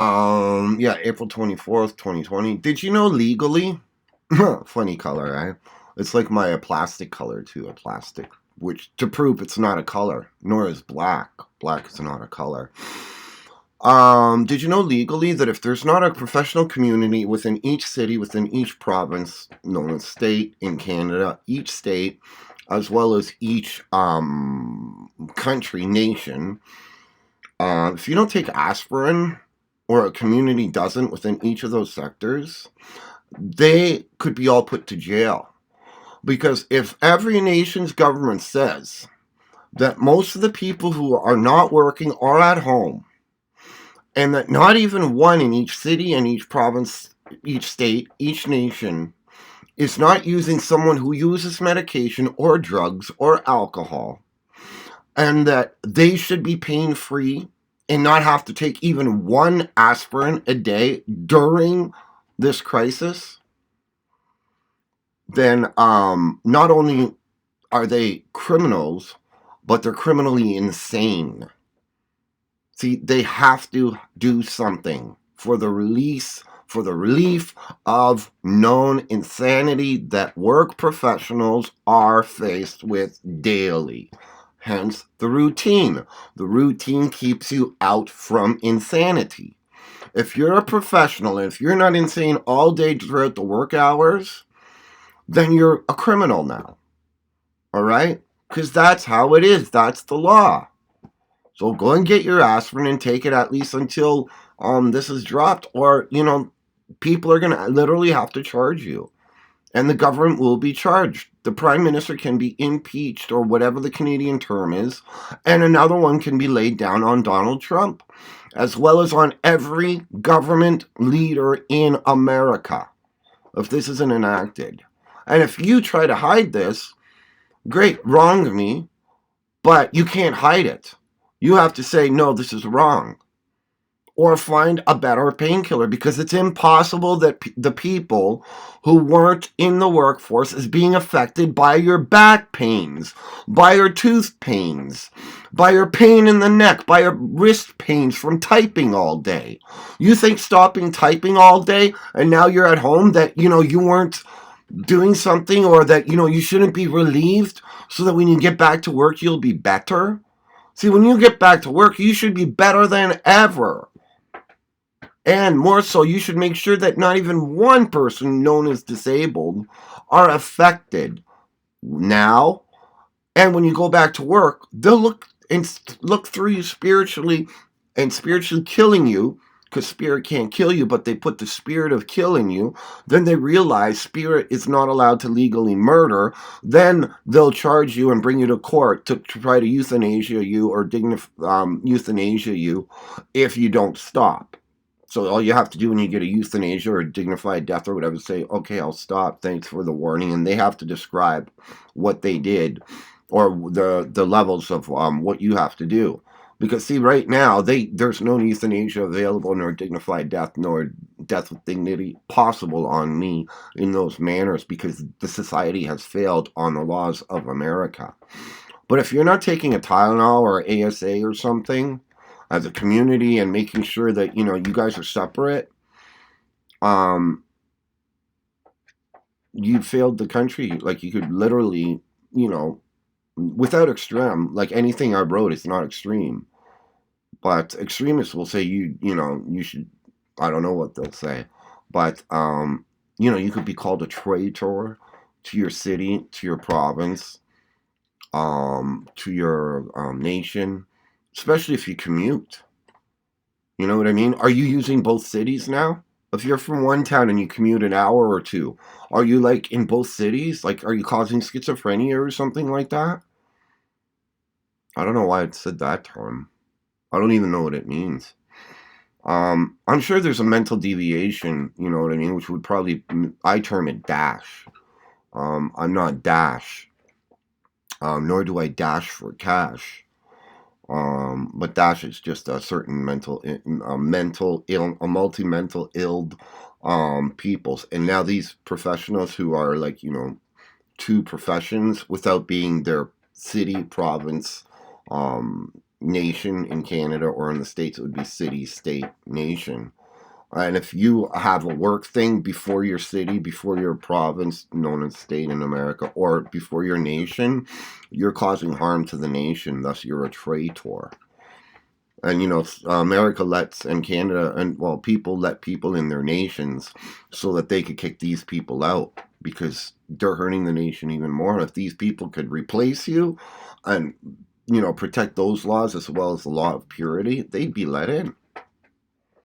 Yeah, April 24th, 2020. Did you know legally? Funny color, right? It's like my plastic color too, a plastic, which to prove it's not a color, nor is black. Black is not a color. Did you know legally that if there's not a professional community within each city, within each province, known as state in Canada, each state, as well as each country, nation, if you don't take aspirin, or a community doesn't within each of those sectors, they could be all put to jail. Because if every nation's government says that most of the people who are not working are at home, and that not even one in each city and each province, each state, each nation is not using someone who uses medication or drugs or alcohol, and that they should be pain free and not have to take even one aspirin a day during this crisis, then not only are they criminals, but they're criminally insane. See, they have to do something for the relief of known insanity that work professionals are faced with daily. Hence the routine. The routine keeps you out from insanity. If you're a professional and if you're not insane all day throughout the work hours, then you're a criminal now. All right? Because that's how it is. That's the law. So go and get your aspirin and take it at least until this is dropped, or people are gonna literally have to charge you, and the government will be charged. The prime minister can be impeached, or whatever the Canadian term is, and another one can be laid down on Donald Trump, as well as on every government leader in America, if this isn't enacted. And if you try to hide this, great, wrong me, but you can't hide it. You have to say, no, this is wrong. Or find a better painkiller, because it's impossible that the people who weren't in the workforce is being affected by your back pains, by your tooth pains, by your pain in the neck, by your wrist pains from typing all day. You think stopping typing all day and now you're at home that you weren't doing something, or that you shouldn't be relieved, so that when you get back to work you'll be better? See, when you get back to work, you should be better than ever. And more so, you should make sure that not even one person known as disabled are affected now. And when you go back to work, they'll look through you spiritually, and spiritually killing you, because spirit can't kill you, but they put the spirit of killing you. Then they realize spirit is not allowed to legally murder. Then they'll charge you and bring you to court to try to euthanasia you, or euthanasia you, if you don't stop. So all you have to do when you get a euthanasia or a dignified death or whatever, say, okay, I'll stop. Thanks for the warning. And they have to describe what they did, or the levels of what you have to do. Because see, right now there's no euthanasia available, nor dignified death, nor death with dignity possible on me in those manners, because the society has failed on the laws of America. But if you're not taking a Tylenol or ASA or something as a community, and making sure that you guys are separate, um, you failed the country. Like, you could literally, without extreme, like anything I wrote is not extreme. But extremists will say you should, I don't know what they'll say, but you could be called a traitor to your city, to your province, to your nation, especially if you commute. You know what I mean? Are you using both cities now? If you're from one town and you commute an hour or two, are you like in both cities? Like, are you causing schizophrenia or something like that? I don't know why it said that term. I don't even know what it means. I'm sure there's a mental deviation, you know what I mean, which would probably, I term it dash. I'm not dash, nor do I dash for cash. But dash is just a certain mental ill, a multi-mental ill, peoples. And now these professionals who are like, two professions without being their city, province, nation in Canada, or in the States it would be city, state, nation. And if you have a work thing before your city, before your province, known as state in America, or before your nation, you're causing harm to the nation. Thus, you're a traitor. And America lets, and Canada, and well, people let people in their nations so that they could kick these people out, because they're hurting the nation even more. If these people could replace you and protect those laws as well as the law of purity, they'd be let in.